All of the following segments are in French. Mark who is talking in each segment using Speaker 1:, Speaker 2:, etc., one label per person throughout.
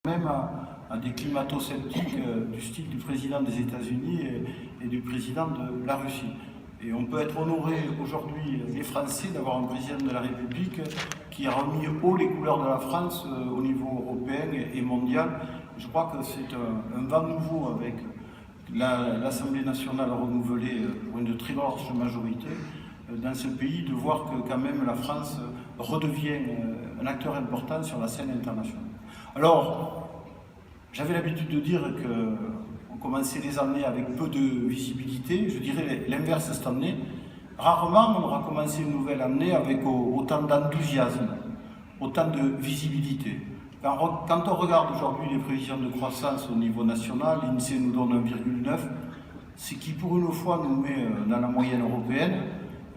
Speaker 1: même à des climato-sceptiques du style du président des États-Unis et du président de la Russie. Et on peut être honoré aujourd'hui, les Français, d'avoir un président de la République qui a remis haut les couleurs de la France au niveau européen et mondial. Je crois que c'est un vent nouveau avec l'Assemblée nationale renouvelée pour une très large majorité dans ce pays, de voir que quand même la France redevient un acteur important sur la scène internationale. Alors, j'avais l'habitude de dire qu'on commençait les années avec peu de visibilité. Je dirais l'inverse cette année. Rarement on aura commencé une nouvelle année avec autant d'enthousiasme, autant de visibilité. Quand on regarde aujourd'hui les prévisions de croissance au niveau national, l'INSEE nous donne 1,9, ce qui pour une fois nous met dans la moyenne européenne.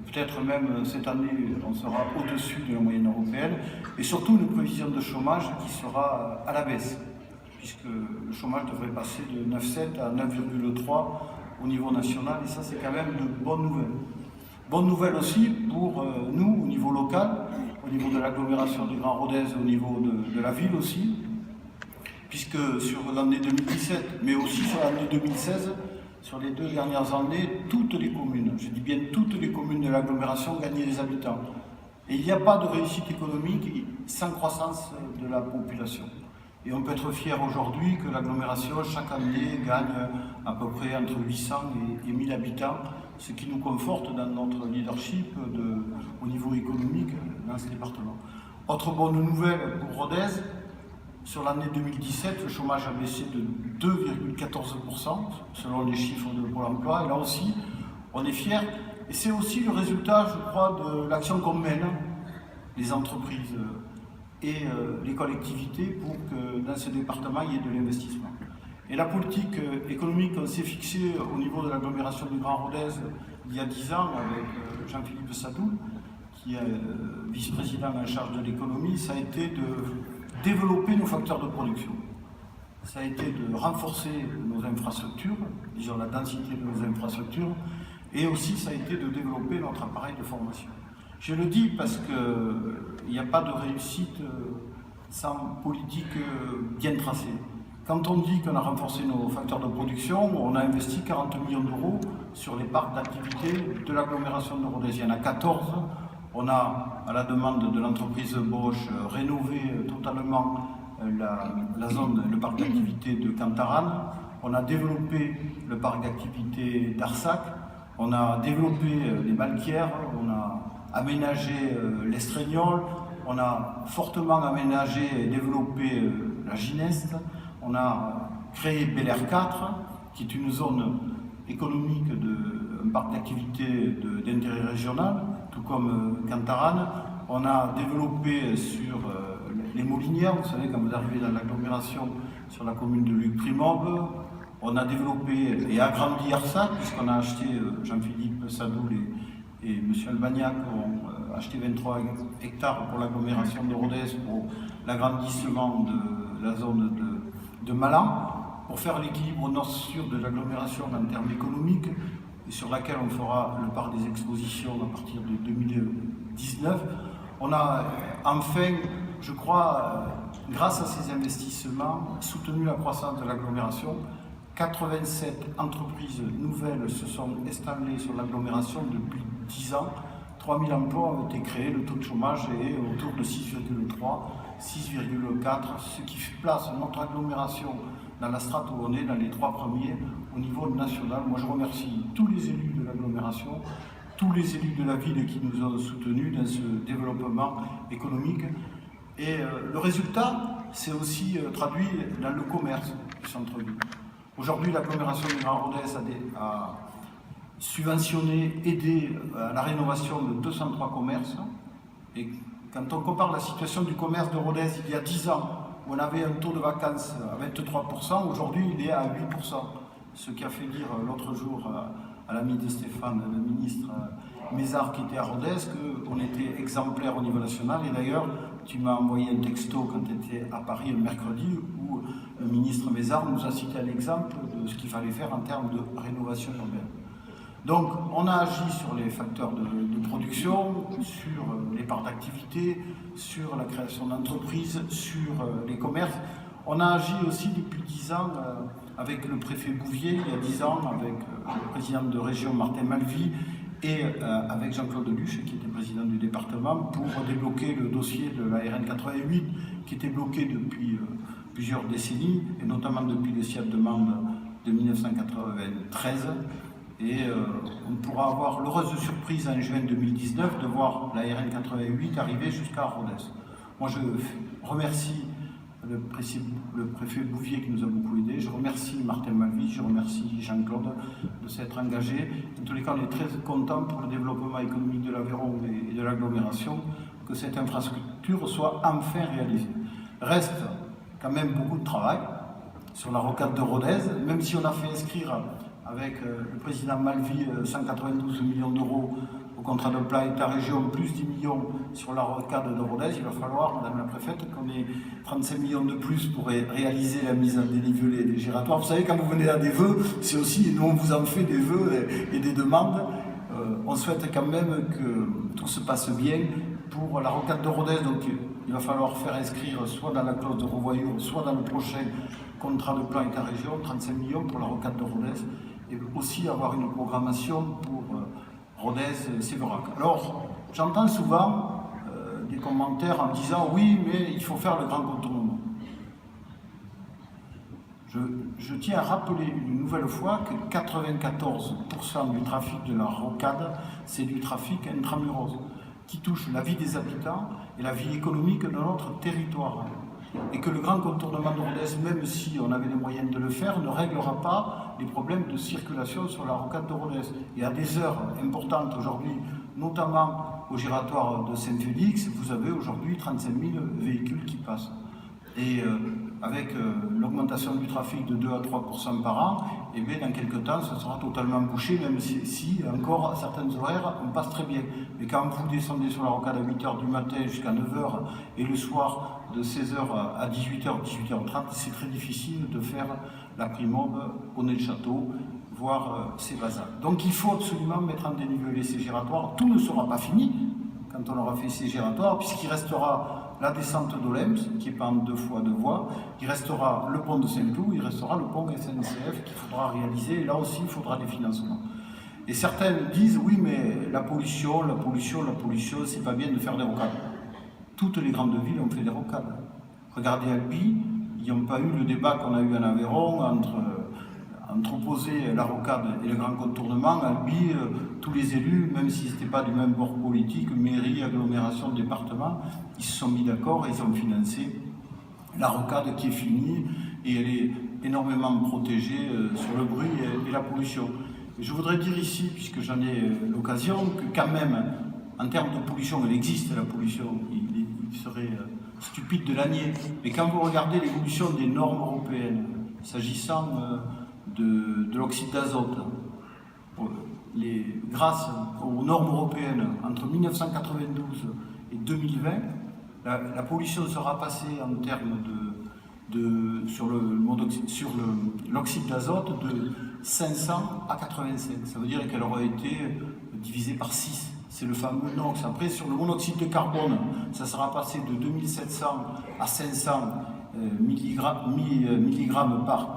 Speaker 1: Peut-être même cette année, on sera au-dessus de la moyenne européenne. Et surtout une prévision de chômage qui sera à la baisse, puisque le chômage devrait passer de 9,7 à 9,3 au niveau national. Et ça, c'est quand même de bonnes nouvelles. Bonne nouvelle aussi pour nous, au niveau local, au niveau de l'agglomération du Grand Rodez, au niveau de la ville aussi, puisque sur l'année 2017, mais aussi sur l'année 2016, sur les 2 dernières années, toutes les communes, je dis bien toutes les communes de l'agglomération gagnaient des habitants. Et il n'y a pas de réussite économique sans croissance de la population. Et on peut être fier aujourd'hui que l'agglomération, chaque année, gagne à peu près entre 800 et 1000 habitants, ce qui nous conforte dans notre leadership au niveau économique dans ce département. Autre bonne nouvelle pour Rodez, sur l'année 2017, le chômage a baissé de 2,14% selon les chiffres de Pôle emploi. Et là aussi, on est fiers. Et c'est aussi le résultat, je crois, de l'action qu'on mène, les entreprises et les collectivités, pour que dans ce département, il y ait de l'investissement. Et la politique économique qu'on s'est fixée au niveau de l'agglomération du Grand Rodez il y a 10 ans avec Jean-Philippe Sadoul, qui est vice-président en charge de l'économie, ça a été de développer nos facteurs de production. Ça a été de renforcer nos infrastructures, disons la densité de nos infrastructures, et aussi ça a été de développer notre appareil de formation. Je le dis parce qu'il n'y a pas de réussite sans politique bien tracée. Quand on dit qu'on a renforcé nos facteurs de production, on a investi 40 millions d'euros sur les parcs d'activité de l'agglomération de Rodez. Il y en a 14. On a, à la demande de l'entreprise Bosch, rénové totalement la zone, le parc d'activité de Cantarane. On a développé le parc d'activité d'Arsac. On a développé les Malquières. On a aménagé l'Estrégnol. On a fortement aménagé et développé la Gineste. On a créé Bel Air 4, qui est une zone économique, un parc d'activité d'intérêt régional, tout comme Cantarane. On a développé sur les Molinières, vous savez, quand vous arrivez dans l'agglomération, sur la commune de Luc-Primobe. On a développé et agrandi Arsac, puisqu'on a acheté, Jean-Philippe Sadoul et M. Albagnac ont acheté 23 hectares pour l'agglomération de Rodez pour l'agrandissement de la zone de Malan, pour faire l'équilibre nord-sud de l'agglomération en termes économiques, et sur laquelle on fera le parc des expositions à partir de 2019. On a enfin, je crois, grâce à ces investissements, soutenu la croissance de l'agglomération. 87 entreprises nouvelles se sont installées sur l'agglomération depuis 10 ans. 3000 emplois ont été créés, le taux de chômage est autour de 6,3, 6,4, ce qui place notre agglomération dans la strate où on est, dans les 3 premiers au niveau national. Moi, je remercie tous les élus de l'agglomération, tous les élus de la ville qui nous ont soutenus dans ce développement économique. Et le résultat, c'est aussi traduit dans le commerce du centre-ville. Aujourd'hui, l'agglomération du Grand Rodez a subventionné, aidé à la rénovation de 203 commerces. Et quand on compare la situation du commerce de Rodez il y a 10 ans, où on avait un taux de vacances à 23%, aujourd'hui il est à 8%. Ce qui a fait dire l'autre jour à l'ami de Stéphane, le ministre Mézard qui était à Rodez, qu'on était exemplaire au niveau national. Et d'ailleurs, tu m'as envoyé un texto quand tu étais à Paris le mercredi, où le ministre Mézard nous a cité un exemple de ce qu'il fallait faire en termes de rénovation urbaine. Donc, on a agi sur les facteurs de production, sur les parts d'activité, sur la création d'entreprises, sur les commerces. On a agi aussi depuis 10 ans avec le préfet Bouvier, il y a 10 ans, avec le président de région Martin Malvy, et avec Jean-Claude Luche, qui était président du département, pour débloquer le dossier de la RN 88, qui était bloqué depuis plusieurs décennies, et notamment depuis le SIAD demande de 1993. Et on pourra avoir l'heureuse surprise en juin 2019 de voir la RN 88 arriver jusqu'à Rodez. Moi, je remercie le préfet Bouvier qui nous a beaucoup aidés. Je remercie Martin Malvy, je remercie Jean-Claude de s'être engagé. En tous les cas, on est très content pour le développement économique de l'Aveyron et de l'agglomération que cette infrastructure soit enfin réalisée. Reste quand même beaucoup de travail sur la rocade de Rodez, même si on a fait inscrire avec le président Malvy 192 millions d'euros au contrat de plan État-région, plus 10 millions sur la rocade de Rodez. Il va falloir, Madame la Préfète, qu'on ait 35 millions de plus pour réaliser la mise en dénivelé des giratoires. Vous savez, quand vous venez à des vœux, c'est aussi, nous on vous en fait des vœux et des demandes. On souhaite quand même que tout se passe bien pour la rocade de Rodez. Donc il va falloir faire inscrire soit dans la clause de revoyure, soit dans le prochain contrat de plan État-région, 35 millions pour la rocade de Rodez, et aussi avoir une programmation pour Rodez-Séverac. Alors, j'entends souvent des commentaires en disant « oui, mais il faut faire le grand contournement ». Je tiens à rappeler une nouvelle fois que 94% du trafic de la rocade, c'est du trafic intramuros, qui touche la vie des habitants et la vie économique de notre territoire. Et que le grand contournement de Rodez, même si on avait les moyens de le faire, ne réglera pas les problèmes de circulation sur la rocade de Rodez. Et à des heures importantes aujourd'hui, notamment au giratoire de Saint-Félix, vous avez aujourd'hui 35 000 véhicules qui passent. Et avec l'augmentation du trafic de 2 à 3% par an, et bien dans quelques temps, ça sera totalement bouché, même si encore à certaines horaires, on passe très bien. Mais quand vous descendez sur la rocade à 8h du matin jusqu'à 9h, et le soir de 16h à 18h, 18h30, c'est très difficile de faire la primobe au nez de château, voire Sévazan. Donc il faut absolument mettre en dénivelé ces giratoires. Tout ne sera pas fini quand on aura fait ces giratoires, puisqu'il restera la descente d'Olems, qui est pas en 2 fois 2 voies, il restera le pont de Saint-Cloud, il restera le pont SNCF qu'il faudra réaliser, et là aussi il faudra des financements. Et certains disent, oui mais la pollution, c'est pas bien de faire des rocades. Toutes les grandes villes ont fait des rocades. Regardez Albi, ils n'ont pas eu le débat qu'on a eu en Aveyron entre opposer la rocade et le grand contournement. Albi, tous les élus, même s'ils n'étaient pas du même bord politique, mairie, agglomération, département, ils se sont mis d'accord et ils ont financé la rocade qui est finie et elle est énormément protégée sur le bruit et la pollution. Et je voudrais dire ici, puisque j'en ai l'occasion, que quand même, en termes de pollution, elle existe la pollution, il serait stupide de la nier. Mais quand vous regardez l'évolution des normes européennes, s'agissant de l'oxyde d'azote, grâce aux normes européennes, entre 1992 et 2020, la pollution sera passée en termes sur l'oxyde d'azote de 500 à 85. Ça veut dire qu'elle aura été divisée par 6. C'est le fameux NOx. Après, sur le monoxyde de carbone, ça sera passé de 2700 à 500 milligrammes par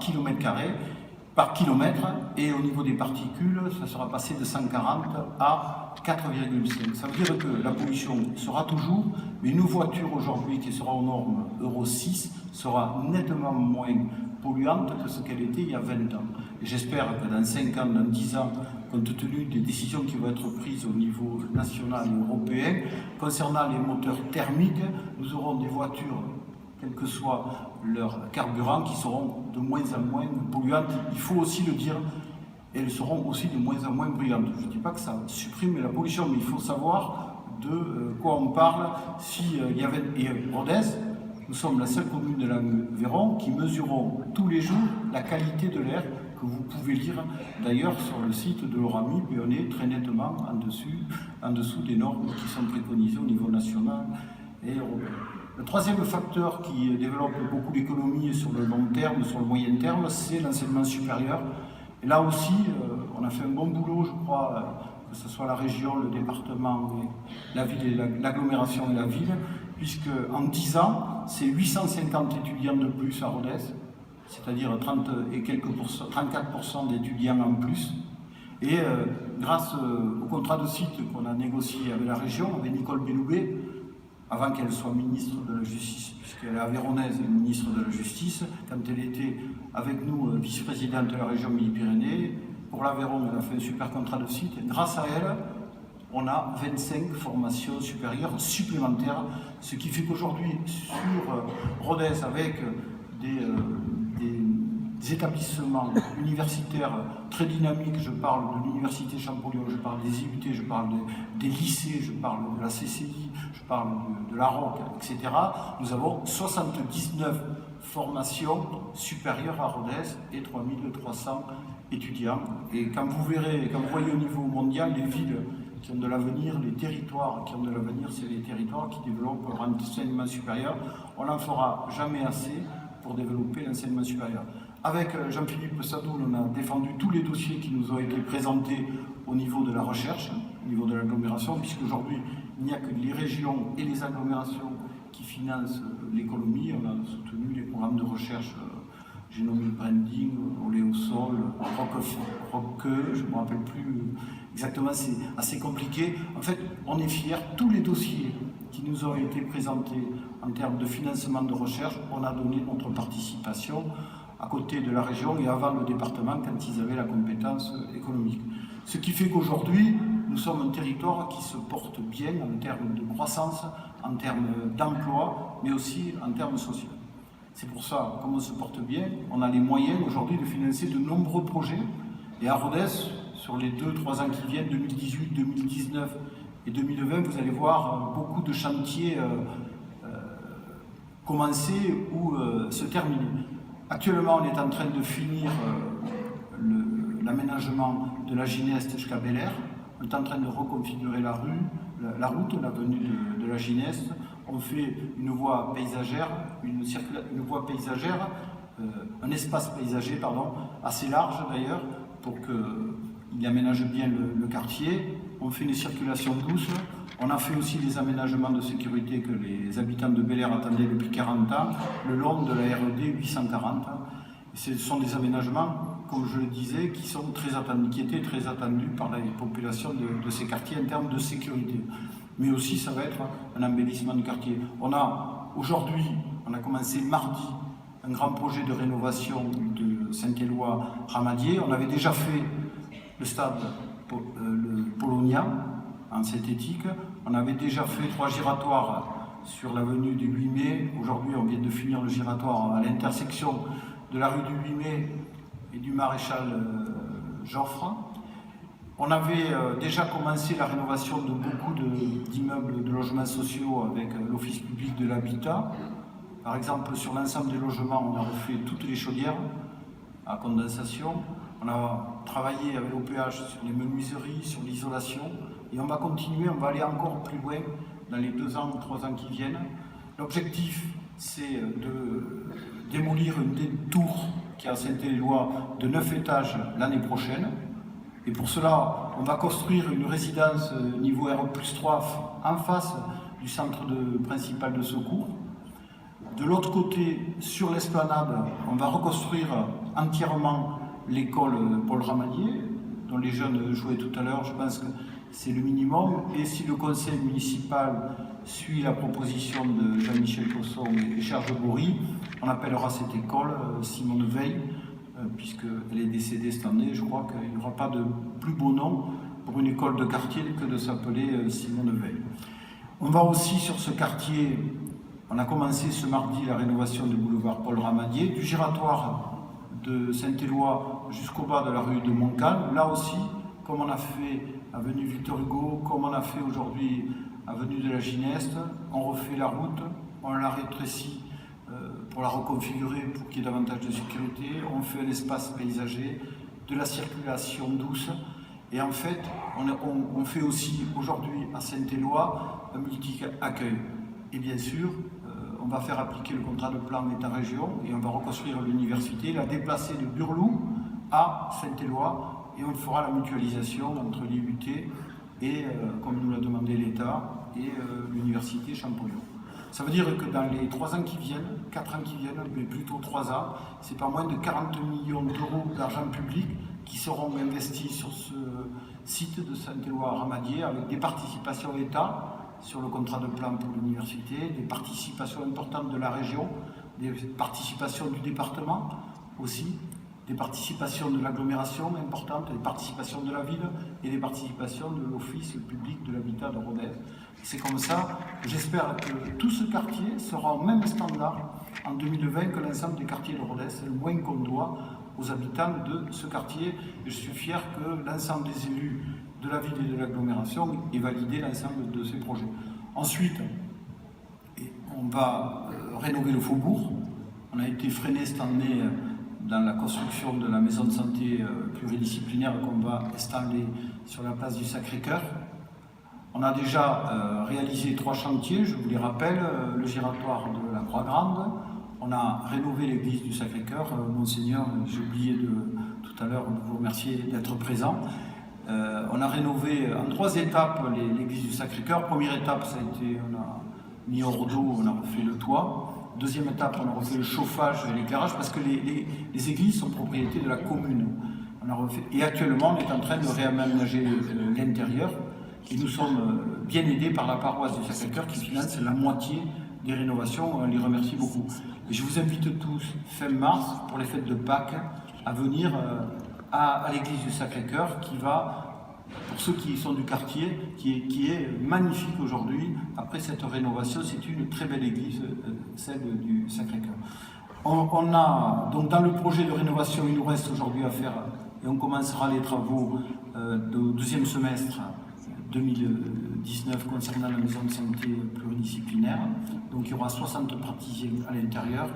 Speaker 1: kilomètre, et au niveau des particules, ça sera passé de 140 à 4,5. Ça veut dire que la pollution sera toujours, mais une voiture aujourd'hui qui sera aux normes Euro 6 sera nettement moins polluante que ce qu'elle était il y a 20 ans. Et j'espère que dans 5 ans, dans 10 ans, compte tenu des décisions qui vont être prises au niveau national et européen, concernant les moteurs thermiques, nous aurons des voitures, quel que soit leur carburant, qui seront de moins en moins polluantes. Il faut aussi le dire, et elles seront aussi de moins en moins bruyantes. Je ne dis pas que ça supprime la pollution, mais il faut savoir de quoi on parle. Et Rodez, nous sommes la seule commune de l'Aveyron qui mesurons tous les jours la qualité de l'air, que vous pouvez lire d'ailleurs sur le site de l'ORAMIP, et on est très nettement en dessous des normes qui sont préconisées au niveau national et européen. Le troisième facteur qui développe beaucoup l'économie sur le long terme, sur le moyen terme, c'est l'enseignement supérieur. Et là aussi, on a fait un bon boulot, je crois, que ce soit la région, le département, la ville, l'agglomération et la ville, puisque en 10 ans, c'est 850 étudiants de plus à Rodez, c'est-à-dire 34% d'étudiants en plus. Et grâce au contrat de site qu'on a négocié avec la région, avec Nicole Belloubet, avant qu'elle soit ministre de la Justice, puisqu'elle est aveyronnaise et ministre de la Justice, quand elle était avec nous vice-présidente de la région Midi-Pyrénées, pour l'Aveyron, elle a fait un super contrat de site. Et grâce à elle, on a 25 formations supérieures supplémentaires, ce qui fait qu'aujourd'hui, sur Rodez, avec des établissements universitaires très dynamiques, je parle de l'université Champollion, je parle des IUT, je parle des lycées, je parle de la CCI, je parle de la ROC, etc. Nous avons 79 formations supérieures à Rodez et 3300 étudiants. Et quand vous verrez, quand vous voyez au niveau mondial, les villes qui ont de l'avenir, les territoires qui ont de l'avenir, c'est les territoires qui développent l'enseignement supérieur. On n'en fera jamais assez pour développer l'enseignement supérieur. Avec Jean-Philippe Sadoul, on a défendu tous les dossiers qui nous ont été présentés au niveau de la recherche, au niveau de l'agglomération, puisqu'aujourd'hui, il n'y a que les régions et les agglomérations qui financent l'économie. On a soutenu les programmes de recherche Genomic Branding, Oléosol, Roqueux, je ne me rappelle plus exactement, c'est assez compliqué. En fait, on est fiers, tous les dossiers qui nous ont été présentés en termes de financement de recherche, on a donné notre participation à côté de la région et avant le département quand ils avaient la compétence économique. Ce qui fait qu'aujourd'hui, nous sommes un territoire qui se porte bien en termes de croissance, en termes d'emploi, mais aussi en termes sociaux. C'est pour ça, comme on se porte bien, on a les moyens aujourd'hui de financer de nombreux projets. Et à Rodez, sur les 2-3 ans qui viennent, 2018, 2019 et 2020, vous allez voir beaucoup de chantiers commencer ou se terminer. Actuellement, on est en train de finir l'aménagement de la Gineste jusqu'à Bel-Air. On est en train de reconfigurer la route, l'avenue de la Gineste. On fait une voie paysagère, un espace paysager, assez large d'ailleurs, pour qu'il aménage bien le quartier. On fait une circulation douce. On a fait aussi des aménagements de sécurité que les habitants de Bel-Air attendaient depuis 40 ans, le long de la RED 840. Et ce sont des aménagements, comme je le disais, qui étaient très attendus par la population de ces quartiers en termes de sécurité. Mais aussi, ça va être un embellissement du quartier. Aujourd'hui, on a commencé mardi un grand projet de rénovation de Saint-Éloi-Ramadier. On avait déjà fait le stade le Polonia en synthétique. On avait déjà fait 3 giratoires sur l'avenue du 8 mai. Aujourd'hui, on vient de finir le giratoire à l'intersection de la rue du 8 mai et du maréchal Joffre. On avait déjà commencé la rénovation de beaucoup d'immeubles de logements sociaux avec l'Office public de l'habitat. Par exemple, sur l'ensemble des logements, on a refait toutes les chaudières à condensation. On a travaillé avec l'OPH sur les menuiseries, sur l'isolation. Et on va continuer, on va aller encore plus loin dans les 2 ans ou 3 ans qui viennent. L'objectif, c'est de démolir une des tours qui est à Saint-Éloi de 9 étages l'année prochaine. Et pour cela, on va construire une résidence niveau R+3 en face du centre principal de secours. De l'autre côté, sur l'esplanade, on va reconstruire entièrement l'école Paul Ramadier, dont les jeunes jouaient tout à l'heure. Je pense que c'est le minimum. Et si le conseil municipal suit la proposition de Jean-Michel Cosson et Serge Bory, on appellera cette école Simone Veil, puisqu'elle est décédée cette année. Je crois qu'il n'y aura pas de plus beau nom pour une école de quartier que de s'appeler Simone Veil. On va aussi sur ce quartier, on a commencé ce mardi la rénovation du boulevard Paul Ramadier, du giratoire de Saint-Éloi jusqu'au bas de la rue de Montcalm. Là aussi, comme on a fait avenue Victor Hugo, comme on a fait aujourd'hui avenue de la Gineste, on refait la route, on la rétrécit pour la reconfigurer pour qu'il y ait davantage de sécurité. On fait un espace paysager, de la circulation douce. Et en fait, on fait aussi aujourd'hui à Saint-Éloi un multi-accueil. Et bien sûr, on va faire appliquer le contrat de plan État-région et on va reconstruire l'université, la déplacer de Burlou à Saint-Éloi et on fera la mutualisation entre l'IUT et, comme nous l'a demandé l'État, et l'université Champollion. Ça veut dire que dans les 3 ans qui viennent, 4 ans qui viennent, mais plutôt 3 ans, c'est pas moins de 40 millions d'euros d'argent public qui seront investis sur ce site de Saint-Éloi-Ramadier avec des participations État sur le contrat de plan pour l'université, des participations importantes de la région, des participations du département aussi, des participations de l'agglomération importantes, des participations de la ville et des participations de l'Office public de l'habitat de Rodez. C'est comme ça que j'espère que tout ce quartier sera au même standard en 2020 que l'ensemble des quartiers de Rodez. C'est le moins qu'on doit aux habitants de ce quartier. Et je suis fier que l'ensemble des élus de la ville et de l'agglomération ait validé l'ensemble de ces projets. Ensuite, on va rénover le faubourg. On a été freiné cette année dans la construction de la maison de santé pluridisciplinaire qu'on va installer sur la place du Sacré-Cœur. On a déjà réalisé 3 chantiers, je vous les rappelle, le giratoire de la Croix-Grande, on a rénové l'église du Sacré-Cœur. Monseigneur, j'ai oublié tout à l'heure de vous remercier d'être présent. On a rénové en 3 étapes l'église du Sacré-Cœur. Première étape, ça a été, on a mis hors d'eau, on a refait le toit. Deuxième étape, on a refait le chauffage et l'éclairage parce que les églises sont propriété de la commune. On a refait, et actuellement, on est en train de réaménager l'intérieur et nous sommes bien aidés par la paroisse du Sacré-Cœur qui finance la moitié des rénovations. On les remercie beaucoup. Et je vous invite tous, fin mars, pour les fêtes de Pâques, à venir à l'église du Sacré-Cœur qui va, pour ceux qui sont du quartier, qui est magnifique aujourd'hui. Après cette rénovation, c'est une très belle église, celle du Sacré-Cœur. On a, donc dans le projet de rénovation, il nous reste aujourd'hui à faire, et on commencera les travaux au 2e semestre 2019 concernant la maison de santé pluridisciplinaire. Donc il y aura 60 praticiens à l'intérieur.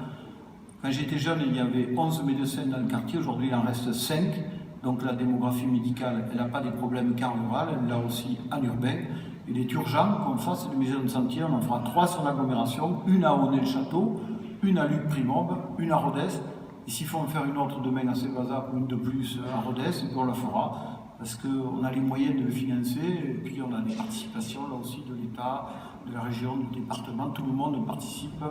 Speaker 1: Quand j'étais jeune, il y avait 11 médecins dans le quartier, aujourd'hui il en reste 5. Donc la démographie médicale, elle n'a pas des problèmes qu'en rural, elle l'a aussi en urbain. Il est urgent qu'on fasse une maison de santé, on en fera 3 sur l'agglomération, une à Aunay-le-Château, une à Luc-Primorbe, une à Rodez. Et s'il faut en faire une autre demain à Sévazac ou une de plus à Rodez, on la fera. Parce qu'on a les moyens de le financer, et puis on a des participations là aussi de l'État, de la région, du département, tout le monde participe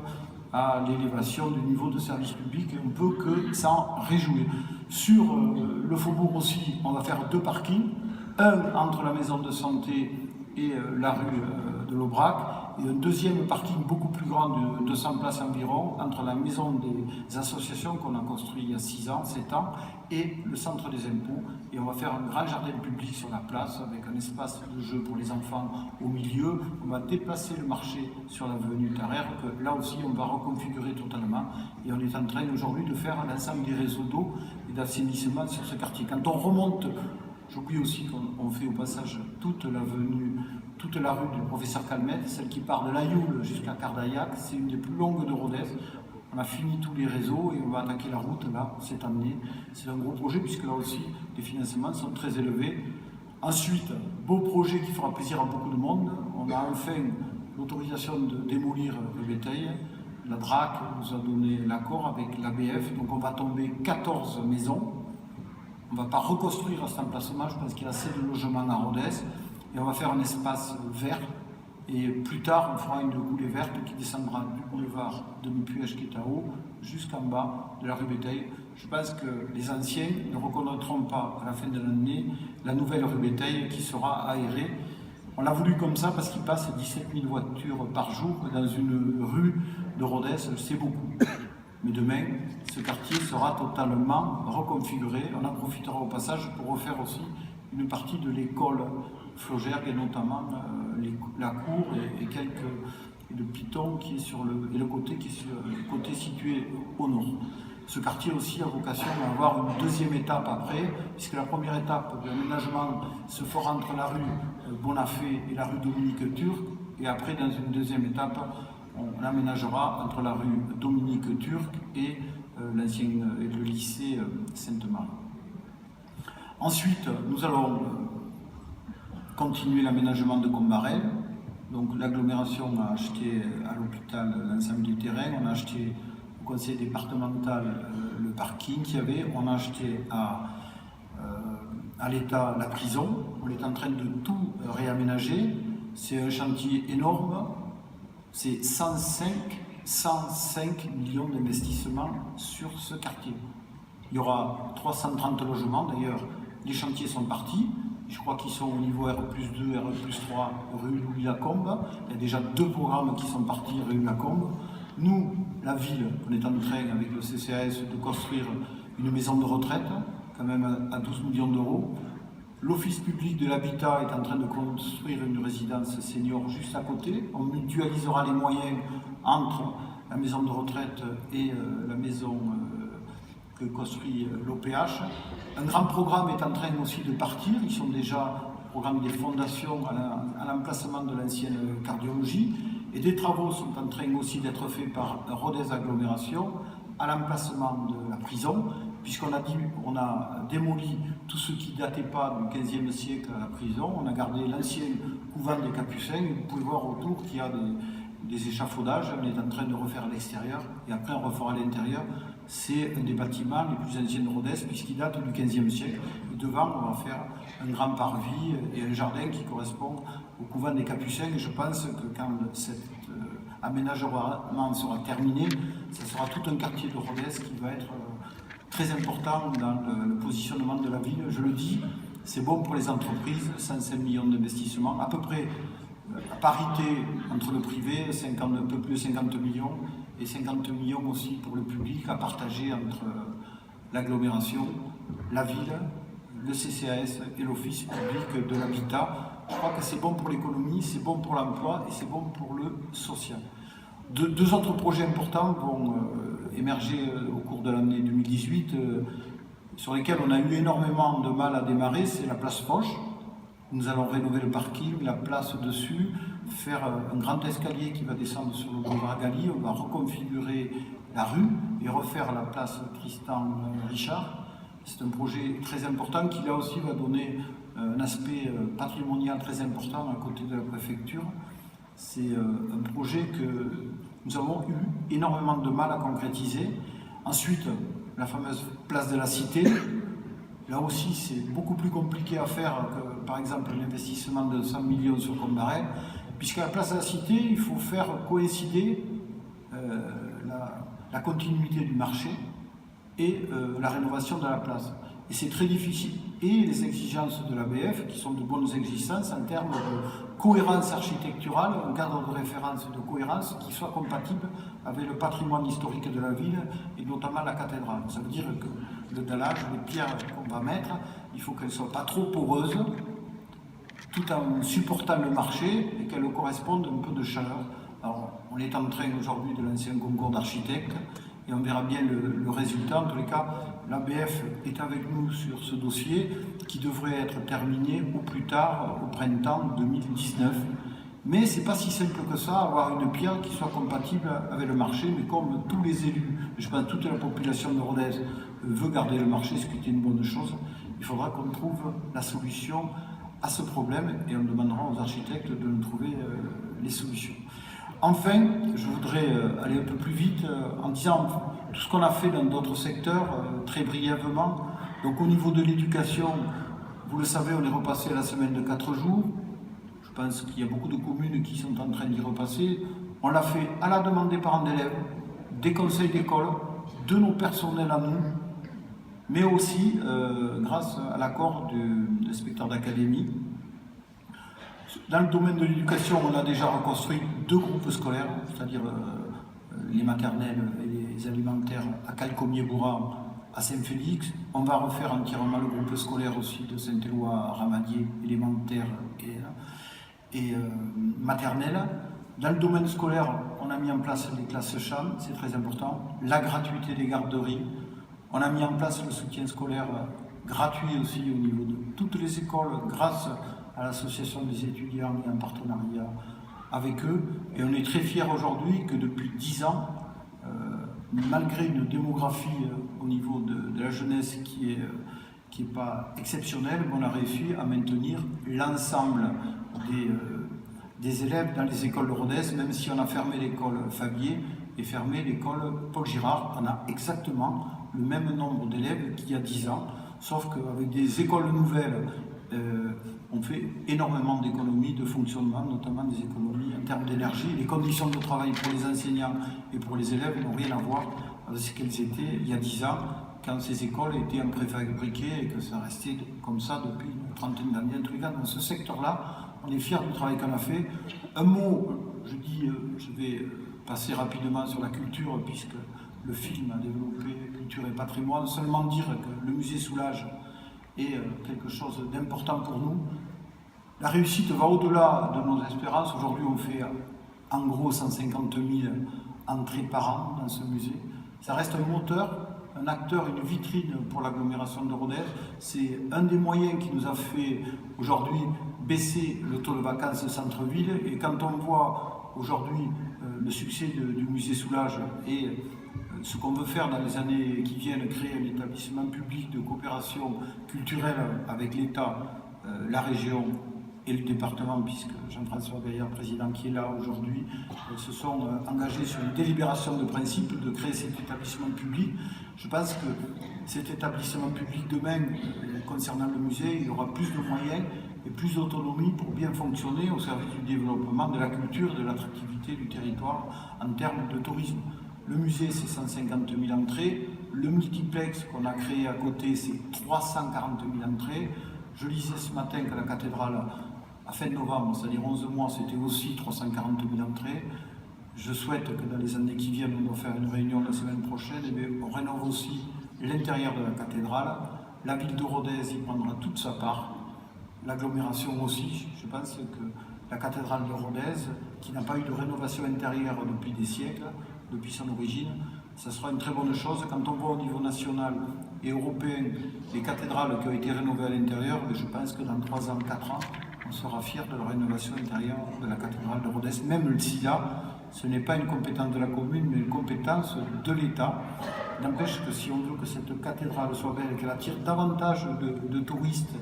Speaker 1: à l'élévation du niveau de service public et on ne peut que s'en réjouir. Sur le faubourg aussi, on va faire 2 parkings, un entre la maison de santé et la rue de l'Aubrac, et un deuxième parking beaucoup plus grand de 200 places environ entre la maison des associations qu'on a construit il y a 6 ans, 7 ans, et le centre des impôts. Et on va faire un grand jardin public sur la place avec un espace de jeu pour les enfants au milieu. On va déplacer le marché sur l'avenue Tarère, que là aussi on va reconfigurer totalement. Et on est en train aujourd'hui de faire l'ensemble des réseaux d'eau et d'assainissement sur ce quartier. Quand on remonte, j'oublie aussi qu'on fait au passage toute l'avenue, toute la rue du professeur Calmette, celle qui part de l'Ayoul jusqu'à Cardaillac, c'est une des plus longues de Rodez. On a fini tous les réseaux et on va attaquer la route là cette année. C'est un gros projet puisque là aussi les financements sont très élevés. Ensuite, beau projet qui fera plaisir à beaucoup de monde. On a enfin l'autorisation de démolir le bétail. La DRAC nous a donné l'accord avec l'ABF, donc on va tomber 14 maisons. On ne va pas reconstruire cet emplacement, je pense qu'il y a assez de logements à Rodez. Et on va faire un espace vert. Et plus tard, on fera une coulée verte qui descendra du boulevard de Mipuech-Kétao jusqu'en bas de la rue Béteil. Je pense que les anciens ne reconnaîtront pas à la fin de l'année la nouvelle rue Béteil qui sera aérée. On l'a voulu comme ça parce qu'il passe 17 000 voitures par jour dans une rue de Rodez, c'est beaucoup. Mais demain, ce quartier sera totalement reconfiguré. On en profitera au passage pour refaire aussi une partie de l'école Flaugergue et notamment la cour et le piton qui est sur le côté qui est sur le côté situé au nord. Ce quartier aussi a vocation à avoir une deuxième étape après, puisque la première étape de l'aménagement se fera entre la rue Bonafé et la rue Dominique Turc, et après dans une deuxième étape, on aménagera entre la rue Dominique Turc et le lycée Sainte-Marie. Ensuite, nous allons continuer l'aménagement de Combarel. Donc l'agglomération a acheté à l'hôpital l'ensemble du terrain, on a acheté au conseil départemental le parking qu'il y avait, on a acheté à l'État la prison, on est en train de tout réaménager. C'est un chantier énorme, C'est 105 millions d'investissements sur ce quartier. Il y aura 330 logements, d'ailleurs, les chantiers sont partis. Je crois qu'ils sont au niveau R+2, R+3, rue Louis-Lacombe. Il y a déjà 2 programmes qui sont partis rue Lacombe. Nous, la ville, on est en train, avec le CCAS, de construire une maison de retraite, quand même à 12 millions d'euros. L'Office public de l'habitat est en train de construire une résidence senior juste à côté. On mutualisera les moyens entre la maison de retraite et la maison que construit l'OPH. Un grand programme est en train aussi de partir. Ils sont déjà au programme des fondations à l'emplacement de l'ancienne cardiologie. Et des travaux sont en train aussi d'être faits par Rodez Agglomération à l'emplacement de la prison, puisqu'on a démoli tout ce qui ne datait pas du XVe siècle à la prison. On a gardé l'ancien couvent des Capucins. Et vous pouvez voir autour qu'il y a des échafaudages. On est en train de refaire l'extérieur et après on refera l'intérieur. C'est un des bâtiments les plus anciens de Rodez puisqu'il date du XVe siècle. Et devant, on va faire un grand parvis et un jardin qui correspond au couvent des Capucins. Et je pense que quand cet aménagement sera terminé, ce sera tout un quartier de Rodez qui va être très important dans le positionnement de la ville. Je le dis, c'est bon pour les entreprises, 105 millions d'investissements, à peu près à parité entre le privé, un peu plus de 50 millions, et 50 millions aussi pour le public à partager entre l'agglomération, la ville, le CCAS et l'Office public de l'habitat. Je crois que c'est bon pour l'économie, c'est bon pour l'emploi et c'est bon pour le social. Deux autres projets importants vont émerger au cours de l'année 2018, sur lesquels on a eu énormément de mal à démarrer. C'est la place Foch. Nous allons rénover le parking, la place dessus, faire un grand escalier qui va descendre sur le boulevard Gali. On va reconfigurer la rue et refaire la place Tristan Richard. C'est un projet très important qui là aussi va donner un aspect patrimonial très important à côté de la préfecture. C'est un projet que nous avons eu énormément de mal à concrétiser. Ensuite, la fameuse place de la Cité. Là aussi, c'est beaucoup plus compliqué à faire que, par exemple, l'investissement de 100 millions sur Combarel, puisqu'à la place de la Cité, il faut faire coïncider la continuité du marché et la rénovation de la place. Et c'est très difficile. Et les exigences de l'ABF, qui sont de bonnes exigences en termes de cohérence architecturale, un cadre de référence de cohérence qui soit compatible avec le patrimoine historique de la ville et notamment la cathédrale. Ça veut dire que le dallage, les pierres qu'on va mettre, il faut qu'elles ne soient pas trop poreuses, tout en supportant le marché et qu'elles correspondent un peu de chaleur. Alors, on est en train aujourd'hui de lancer un concours d'architectes et on verra bien le résultat. En tous les cas, l'ABF est avec nous sur ce dossier qui devrait être terminé au plus tard au printemps 2019. Mais ce n'est pas si simple que ça, avoir une pierre qui soit compatible avec le marché, mais comme tous les élus, je pense que toute la population de Rodez veut garder le marché, ce qui est une bonne chose, il faudra qu'on trouve la solution à ce problème et on demandera aux architectes de nous trouver les solutions. Enfin, je voudrais aller un peu plus vite en disant tout ce qu'on a fait dans d'autres secteurs, très brièvement. Donc au niveau de l'éducation, vous le savez, on est repassé à la semaine de 4 jours. Je pense qu'il y a beaucoup de communes qui sont en train d'y repasser. On l'a fait à la demande des parents d'élèves, des conseils d'école, de nos personnels à nous, mais aussi grâce à l'accord de l'inspecteur d'académie. Dans le domaine de l'éducation, on a déjà reconstruit 2 groupes scolaires, c'est-à-dire les maternelles et les alimentaires à Calcomier-Bourran, à Saint-Félix. On va refaire entièrement le groupe scolaire aussi de Saint-Éloi à Ramadier, élémentaire et maternelle. Dans le domaine scolaire, on a mis en place les classes CHAM, c'est très important, la gratuité des garderies. On a mis en place le soutien scolaire gratuit aussi au niveau de toutes les écoles grâce à l'association des étudiants et en partenariat avec eux. Et on est très fiers aujourd'hui que depuis 10 ans, malgré une démographie au niveau de la jeunesse qui est pas exceptionnelle, on a réussi à maintenir l'ensemble des élèves dans les écoles de Rodez, même si on a fermé l'école Fabier et fermé l'école Paul Girard. On a exactement le même nombre d'élèves qu'il y a 10 ans, sauf qu'avec des écoles nouvelles on fait énormément d'économies de fonctionnement, notamment des économies en termes d'énergie. Les conditions de travail pour les enseignants et pour les élèves n'ont rien à voir avec ce qu'elles étaient il y a 10 ans, quand ces écoles étaient en préfabriqué et que ça restait comme ça depuis une trentaine d'années. En tous les cas, dans ce secteur-là, on est fiers du travail qu'on a fait. Un mot, je vais passer rapidement sur la culture, puisque le film a développé culture et patrimoine. Seulement dire que le musée Soulages est quelque chose d'important pour nous. La réussite va au-delà de nos espérances. Aujourd'hui, on fait en gros 150 000 entrées par an dans ce musée. Ça reste un moteur, un acteur, une vitrine pour l'agglomération de Rodez. C'est un des moyens qui nous a fait aujourd'hui baisser le taux de vacances centre-ville. Et quand on voit aujourd'hui le succès du musée Soulages et ce qu'on veut faire dans les années qui viennent, créer un établissement public de coopération culturelle avec l'État, la région et le département, puisque Jean-François Gaillard, président qui est là aujourd'hui, se sont engagés sur une délibération de principe de créer cet établissement public. Je pense que cet établissement public demain, concernant le musée, il aura plus de moyens et plus d'autonomie pour bien fonctionner au service du développement de la culture et de l'attractivité du territoire en termes de tourisme. Le musée, c'est 150 000 entrées. Le multiplex qu'on a créé à côté, c'est 340 000 entrées. Je lisais ce matin que la cathédrale, à fin novembre, c'est-à-dire 11 mois, c'était aussi 340 000 entrées. Je souhaite que dans les années qui viennent, on doit faire une réunion la semaine prochaine, et on rénove aussi l'intérieur de la cathédrale. La ville de Rodez y prendra toute sa part. L'agglomération aussi. Je pense que la cathédrale de Rodez, qui n'a pas eu de rénovation intérieure depuis des siècles, depuis son origine, ça sera une très bonne chose. Quand on voit au niveau national et européen les cathédrales qui ont été rénovées à l'intérieur, je pense que dans 3 ans, 4 ans, on sera fiers de la rénovation intérieure de la cathédrale de Rodez. Même si là, ce n'est pas une compétence de la commune, mais une compétence de l'État. N'empêche que si on veut que cette cathédrale soit belle et qu'elle attire davantage de touristes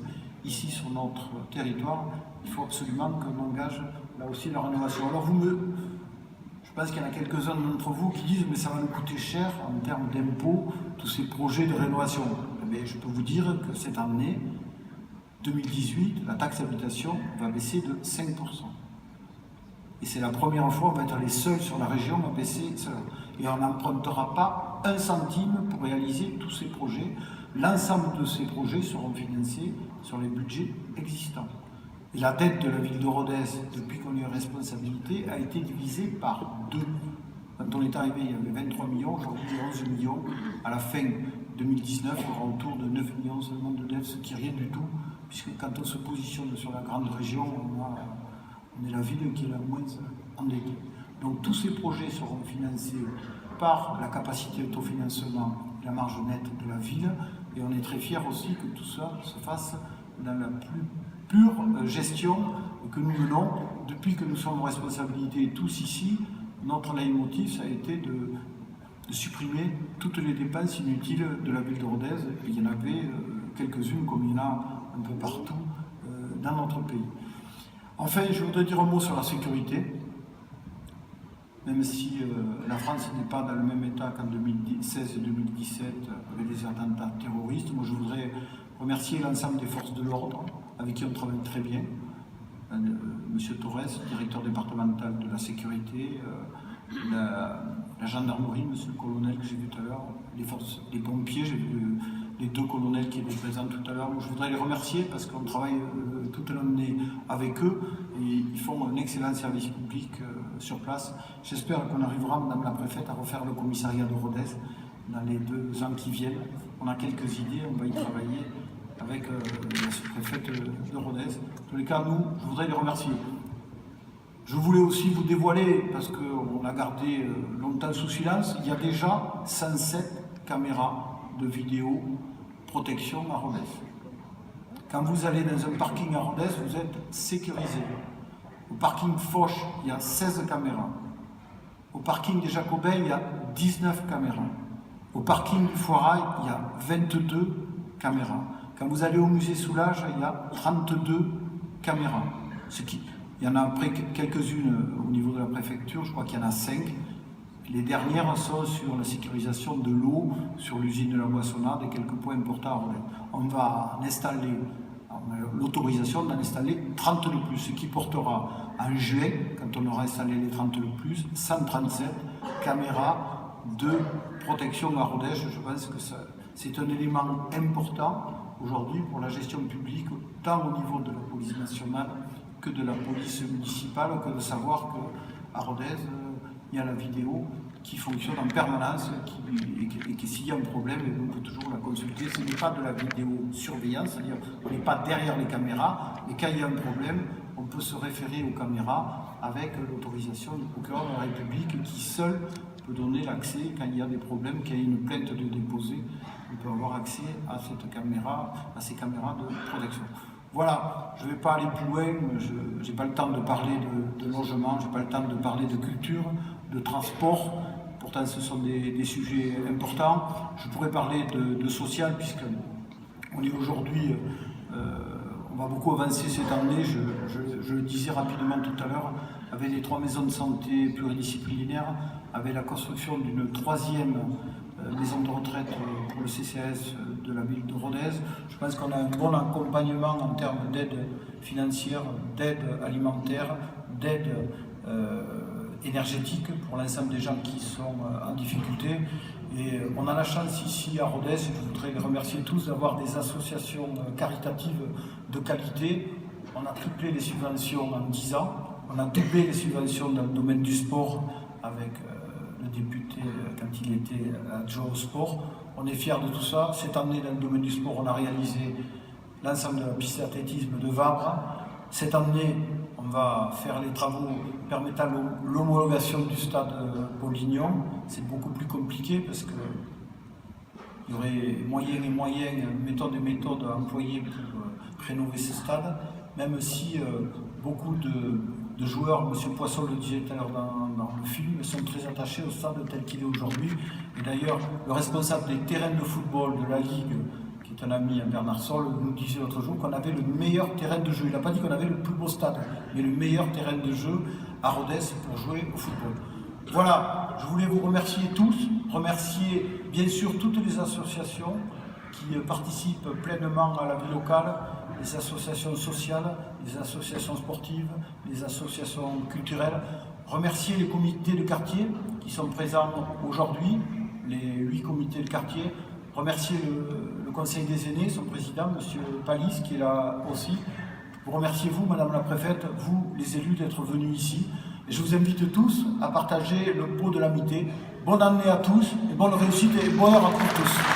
Speaker 1: ici sur notre territoire, il faut absolument qu'on engage là aussi la rénovation. Alors je pense qu'il y en a quelques-uns d'entre vous qui disent mais ça va nous coûter cher en termes d'impôts, tous ces projets de rénovation. Mais je peux vous dire que cette année, 2018, la taxe d'habitation va baisser de 5%. Et c'est la première fois, on va être les seuls sur la région à baisser cela. Et on n'empruntera pas un centime pour réaliser tous ces projets. L'ensemble de ces projets seront financés sur les budgets existants. Et la dette de la ville de Rodez, depuis qu'on est en responsabilité, a été divisée par 2. Quand on est arrivé, il y avait 23 millions, aujourd'hui 11 millions. À la fin 2019, il y aura autour de 9 millions seulement de dettes, ce qui est rien du tout, puisque quand on se positionne sur la grande région, on est la ville qui est la moins endettée. Donc tous ces projets seront financés par la capacité d'autofinancement, la marge nette de la ville, et on est très fiers aussi que tout ça se fasse dans la plus pure gestion que nous menons depuis que nous sommes en responsabilité tous ici. Notre leitmotiv, ça a été de supprimer toutes les dépenses inutiles de la ville de Rodez. Et il y en avait quelques-unes comme il y en a un peu partout dans notre pays. Enfin, je voudrais dire un mot sur la sécurité. Même si la France n'est pas dans le même état qu'en 2016 et 2017 avec des attentats terroristes, moi je voudrais remercier l'ensemble des forces de l'ordre avec qui on travaille très bien. Monsieur Torres, directeur départemental de la sécurité, la gendarmerie, monsieur le colonel que j'ai vu tout à l'heure, les pompiers, j'ai vu les 2 colonels qui étaient présents tout à l'heure. Je voudrais les remercier parce qu'on travaille toute l'année avec eux et ils font un excellent service public sur place. J'espère qu'on arrivera, madame la préfète, à refaire le commissariat de Rodez dans les 2 ans qui viennent. On a quelques idées, on va y travailler avec la sous-préfète de Rodez. En tous les cas, je voudrais les remercier. Je voulais aussi vous dévoiler, parce qu'on l'a gardé longtemps sous silence, il y a déjà 107 caméras de vidéoprotection à Rodez. Quand vous allez dans un parking à Rodez, vous êtes sécurisé. Au parking Foch, il y a 16 caméras. Au parking des Jacobins, il y a 19 caméras. Au parking du Foirail, il y a 22 caméras. Quand vous allez au musée Soulages, il y a 32 caméras. Il y en a après quelques-unes au niveau de la préfecture, je crois qu'il y en a 5. Les dernières sont sur la sécurisation de l'eau, sur l'usine de la Boissonnade et quelques points importants à Rodez. On va en installer, l'autorisation d'en installer 30 de plus, ce qui portera en juin, quand on aura installé les 30 de plus, 137 caméras de protection à Rodez. Je pense que c'est un élément important aujourd'hui pour la gestion publique, tant au niveau de la police nationale que de la police municipale, que de savoir qu'à Rodez, il y a la vidéo qui fonctionne en permanence et que s'il y a un problème, on peut toujours la consulter. Ce n'est pas de la vidéosurveillance, c'est-à-dire qu'on n'est pas derrière les caméras, et quand il y a un problème, on peut se référer aux caméras avec l'autorisation du procureur de la République qui seul peut donner l'accès quand il y a des problèmes, qu'il y a une plainte de déposer, on peut avoir accès à ces caméras de protection. Voilà, je ne vais pas aller plus loin, je n'ai pas le temps de parler de logement, je n'ai pas le temps de parler de culture, de transport, pourtant ce sont des sujets importants. Je pourrais parler de social, puisqu'on est aujourd'hui, on va beaucoup avancer cette année, je le disais rapidement tout à l'heure, avec les 3 maisons de santé pluridisciplinaires, avec la construction d'une 3e maison de retraite pour le CCAS de la ville de Rodez. Je pense qu'on a un bon accompagnement en termes d'aide financière, d'aide alimentaire, d'aide énergétique pour l'ensemble des gens qui sont en difficulté. Et on a la chance ici à Rodez, et je voudrais les remercier tous, d'avoir des associations caritatives de qualité. On a triplé les subventions en 10 ans, on a doublé les subventions dans le domaine du sport avec le député quand il était adjoint au sport. On est fiers de tout ça. Cette année, dans le domaine du sport, on a réalisé l'ensemble de la piste d'athlétisme de Vabre. Cette année, on va faire les travaux permettant l'homologation du stade Paulignon. C'est beaucoup plus compliqué parce qu'il y aurait moyens et moyens, méthodes et méthodes à employer pour rénover ce stade, même si beaucoup de joueurs, M. Poisson le disait tout à l'heure dans le film, sont très attachés au stade tel qu'il est aujourd'hui. Et d'ailleurs, le responsable des terrains de football de la Ligue, qui est un ami à Bernard Sol, nous disait l'autre jour qu'on avait le meilleur terrain de jeu. Il n'a pas dit qu'on avait le plus beau stade, mais le meilleur terrain de jeu à Rodez pour jouer au football. Voilà, je voulais vous remercier tous, remercier bien sûr toutes les associations qui participent pleinement à la vie locale, les associations sociales, les associations sportives, les associations culturelles. Remercier les comités de quartier qui sont présents aujourd'hui, les 8 comités de quartier. Remercier le Conseil des aînés, son président, M. Palis, qui est là aussi. Vous remerciez vous, Madame la Préfète, vous, les élus, d'être venus ici. Et je vous invite tous à partager le pot de l'amitié. Bonne année à tous, et bonne réussite et bonheur à tous.